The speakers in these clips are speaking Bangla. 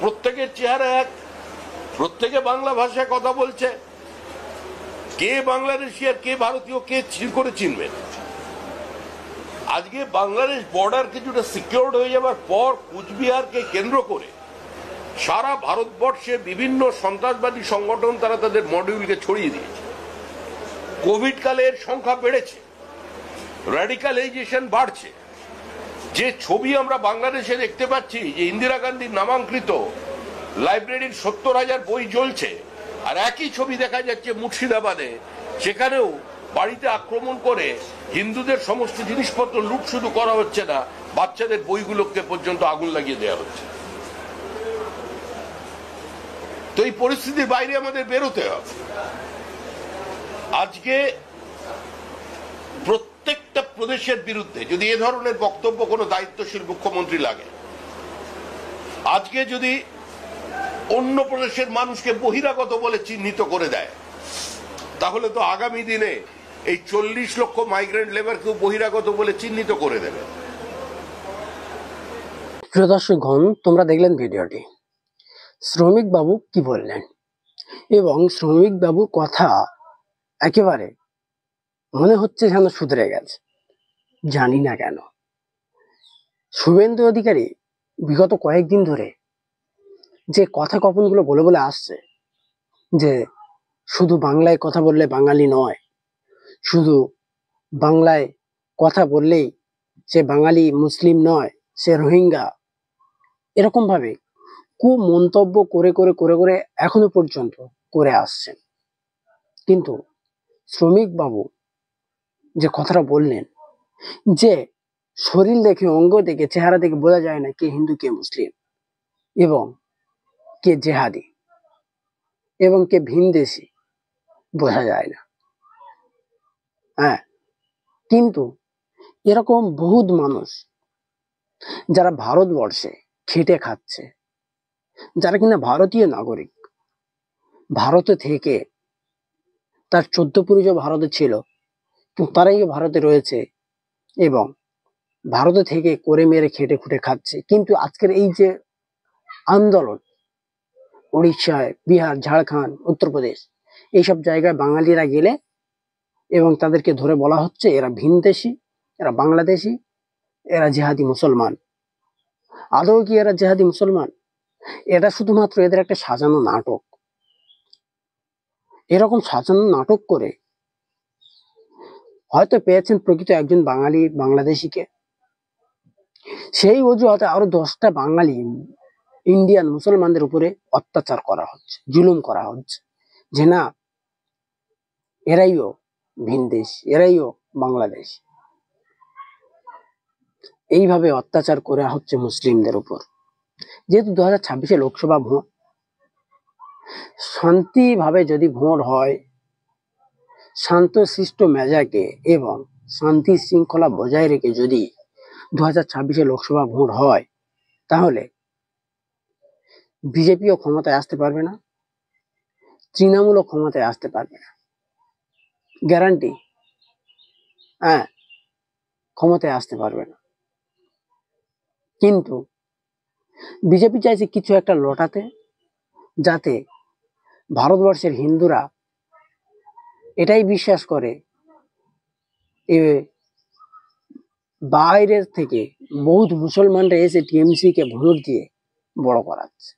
প্রত্যেকের চেহারা এক, প্রত্যেকে বাংলা ভাষায় কথা বলছে। কে বাংলাদেশি আর কে ভারতীয় কে করে চিনবেন? আজকে বাংলাদেশ বর্ডার কিছুটা সিকিউরড হয়ে যাবার পর কুচবিহারকে কেন্দ্র করে সারা ভারতবর্ষে বিভিন্ন সন্ত্রাসবাদী সংগঠন তারা তাদের মডিউলকে ছড়িয়ে দিয়েছে। কোভিড কালে এর সংখ্যা বেড়েছে, র্যাডিকালাইজেশন বাড়ছে। যে ছবি আমরা বাংলাদেশে দেখতে পাচ্ছি যে ইন্দিরা গান্ধীর নামাঙ্কিত লাইব্রেরির 70,000 বই জ্বলছে, আর একই ছবি দেখা যাচ্ছে মুর্শিদাবাদে, সেখানেও বাড়িতে আক্রমণ করে হিন্দুদের সমস্ত জিনিসপত্র লুট শুধু করা হচ্ছে না, বাচ্চাদের বইগুলোকে পর্যন্ত আগুন লাগিয়ে দেওয়া হচ্ছে। তো এই পরিস্থিতির বাইরে আমাদের বেরোতে হবে। আজকে প্রত্যেকটা প্রদেশের বিরুদ্ধে যদি এ ধরনের বক্তব্য কোনো দায়িত্বশীল মুখ্যমন্ত্রী লাগে, আজকে যদি অন্য প্রদেশের মানুষকে বহিরাগত বলে চিহ্নিত করে দেয়, তাহলে তো আগামী দিনে এই 40 লক্ষ মাইগ্রেন্ট লেবারকেও বহিরাগত বলে চিহ্নিত করে দেবে। প্রিয় দর্শকগণ, তোমরা দেখলেন ভিডিওটি। শ্রমিক বাবু কি বললেন, এবং শ্রমিক বাবুর কথা একেবারে মনে হচ্ছে যেন শুধরে গেছে। জানি না কেন শুভেন্দু অধিকারী বিগত কয়েকদিন ধরে যে কথা কপনগুলো বলে বলে আসছে, যে শুধু বাংলায় কথা বললে বাঙালি নয়, শুধু বাংলায় কথা বললেই সে বাঙালি, মুসলিম নয়, সে রোহিঙ্গা, এরকম ভাবে মন্তব্য করে করে করে করে এখনো পর্যন্ত করে আসছেন। কিন্তু শ্রমিক বাবু যে কথাটা বললেন, যে শরীর দেখে, অঙ্গ দেখে, চেহারা দেখে বোঝা যায় না কে হিন্দু কে মুসলিম, এবং কে জেহাদি এবং কে ভিনদেশি, বোঝা যায় না। হ্যাঁ, কিন্তু এরকম বহুত মানুষ যারা ভারতবর্ষে খেটে খাচ্ছে, যারা কিনা ভারতীয় নাগরিক, ভারতে থেকে তার 14 পুরুষ ভারতে ছিল, তারাই ভারতে রয়েছে এবং ভারতে থেকে করে মেরে খেটে খুটে খাচ্ছে। কিন্তু আজকের এই যে আন্দোলন, উড়িষ্যায়, বিহার, ঝাড়খণ্ড, উত্তরপ্রদেশ, এইসব জায়গায় বাঙালিরা গেলে এবং তাদেরকে ধরে বলা হচ্ছে এরা ভিনদেশি, এরা বাংলাদেশি, এরা জেহাদি মুসলমান। আদৌ কি এরা জেহাদি মুসলমান? এটা শুধুমাত্র এদের একটা সাজানো নাটক। এরকম সাজানো নাটক করে হয়তো পেয়েছেন প্রকৃত একজন বাঙালি বাংলাদেশিকে, সেই অজুহাতে আরো 10টা বাঙালি ইন্ডিয়ান মুসলমানদের উপরে অত্যাচার করা হচ্ছে, জুলুম করা হচ্ছে, যে না এরাইও ভিনদেশ, এরাইও বাংলাদেশ। এইভাবে অত্যাচার করা হচ্ছে মুসলিমদের উপর। যেহেতু 2026-এ লোকসভা ভোট, শান্তিভাবে যদি ভোট হয়, শান্তশিষ্ট মেজাজে এবং শান্তি শৃঙ্খলা বজায় রেখে যদি 2026-এ লোকসভা ভোট হয়, তাহলে বিজেপিও ক্ষমতায় আসতে পারবে না, তৃণমূলও ক্ষমতায় আসতে পারবে না, গ্যারান্টি। হ্যাঁ, ক্ষমতায় আসতে পারবে না। কিন্তু বিজেপি চাইছে কিছু একটা লটাতে, যাতে ভারতবর্ষের হিন্দুরা এটাই বিশ্বাস করে বাইরের থেকে বহুত মুসলমানরা এসে টিএমসি কে ভোট দিয়ে বড় করাচ্ছে,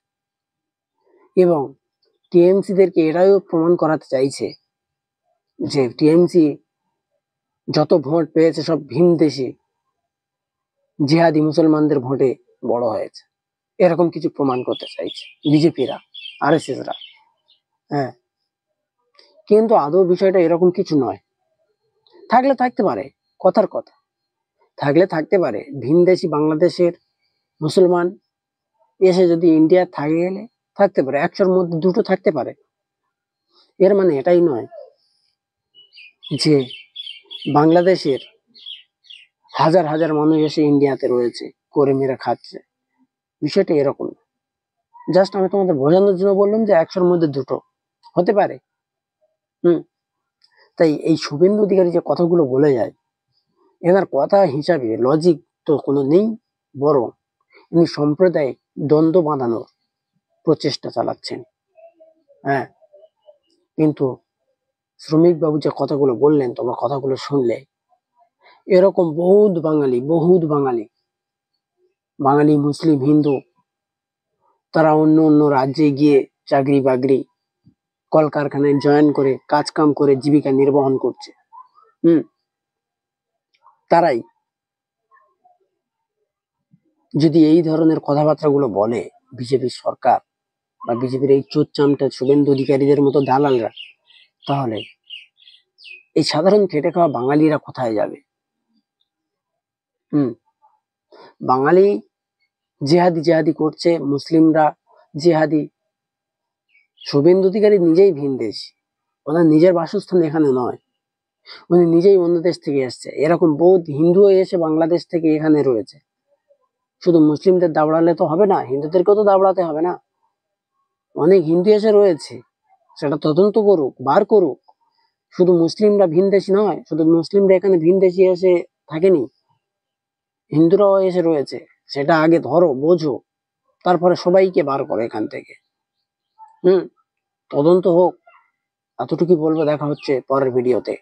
এবং টিএমসি দেরকে এটাও প্রমাণ করাতে চাইছে যে টিএমসি যত ভোট পেয়েছে সব ভিনদেশি জিহাদি মুসলমানদের ভোটে বড় হয়েছে, এরকম কিছু প্রমাণ করতে চাইছে বিজেপিরা, আরএসএসরা। হ্যাঁ, কিন্তু আদৌ বিষয়টা এরকম কিছু নয়। থাকলে থাকতে পারে, কথার কথা, থাকলে থাকতে পারে। ভিনদেশি বাংলাদেশের মুসলমান এসে যদি ইন্ডিয়া থাকে গেলে থাকতে পারে, 100-র মধ্যে 2টো থাকতে পারে। এর মানে এটাই নয় যে বাংলাদেশের হাজার হাজার মানুষ এসে ইন্ডিয়াতে রয়েছে, করে মেরে খাচ্ছে। বিষয়টা এরকম। জাস্ট আমি তোমাদের বোঝানোর জন্য বললাম যে 100-র মধ্যে 2টো হতে পারে। তাই এই শুভেন্দু অধিকারী যে কথাগুলো বলে যায়, এনার কথা হিসাবে লজিক তো কোনো নেই, বরং ইনি সাম্প্রদায়িক দ্বন্দ্ব বাঁধানোর প্রচেষ্টা চালাচ্ছেন। হ্যাঁ, কিন্তু শ্রমিক বাবু যে কথাগুলো বললেন, তোমরা কথাগুলো শুনলে, এরকম বহুত বাঙালি বাঙালি মুসলিম হিন্দু তারা অন্য অন্য রাজ্যে গিয়ে চাকরি বাকরি কলকারখানায় জয়েন করে কাজ কাম করে জীবিকা নির্বাহন করছে। তারাই যদি এই ধরনের কথাবার্তাগুলো বলে বিজেপি সরকার বা বিজেপির এই চোরচামটা শুভেন্দু অধিকারীদের মতো দালালরা, তাহলে এই সাধারণ খেটে খাওয়া বাঙালিরা কোথায় যাবে? বাঙালি জেহাদি করছে, মুসলিমরা জেহাদি। শুভেন্দু অধিকারী নিজেই ভিনদেশী, ওনার নিজের বাসস্থান এখানে নয়, উনি নিজেই অন্য দেশ থেকে এসছে। এরকম বহুত হিন্দু এসে বাংলাদেশ থেকে এখানে রয়েছে। শুধু মুসলিমদের দাবড়ালে তো হবে না, হিন্দুদেরকেও তো দাবড়াতে হবে না। অনেক হিন্দু এসে রয়েছে, সেটা তদন্ত করুক, বার করুক। শুধু মুসলিমরা ভিনদেশী নয়, শুধু মুসলিমরা এখানে ভিনদেশী এসে থাকেনি, হিন্দুরাও এসে রয়েছে। সেটা আগে ধরো, বোঝো, তারপরে সবাইকে বার করো এখান থেকে। তদন্ত হোক, এতটুকু বলবো। দেখা হচ্ছে পরের ভিডিওতে।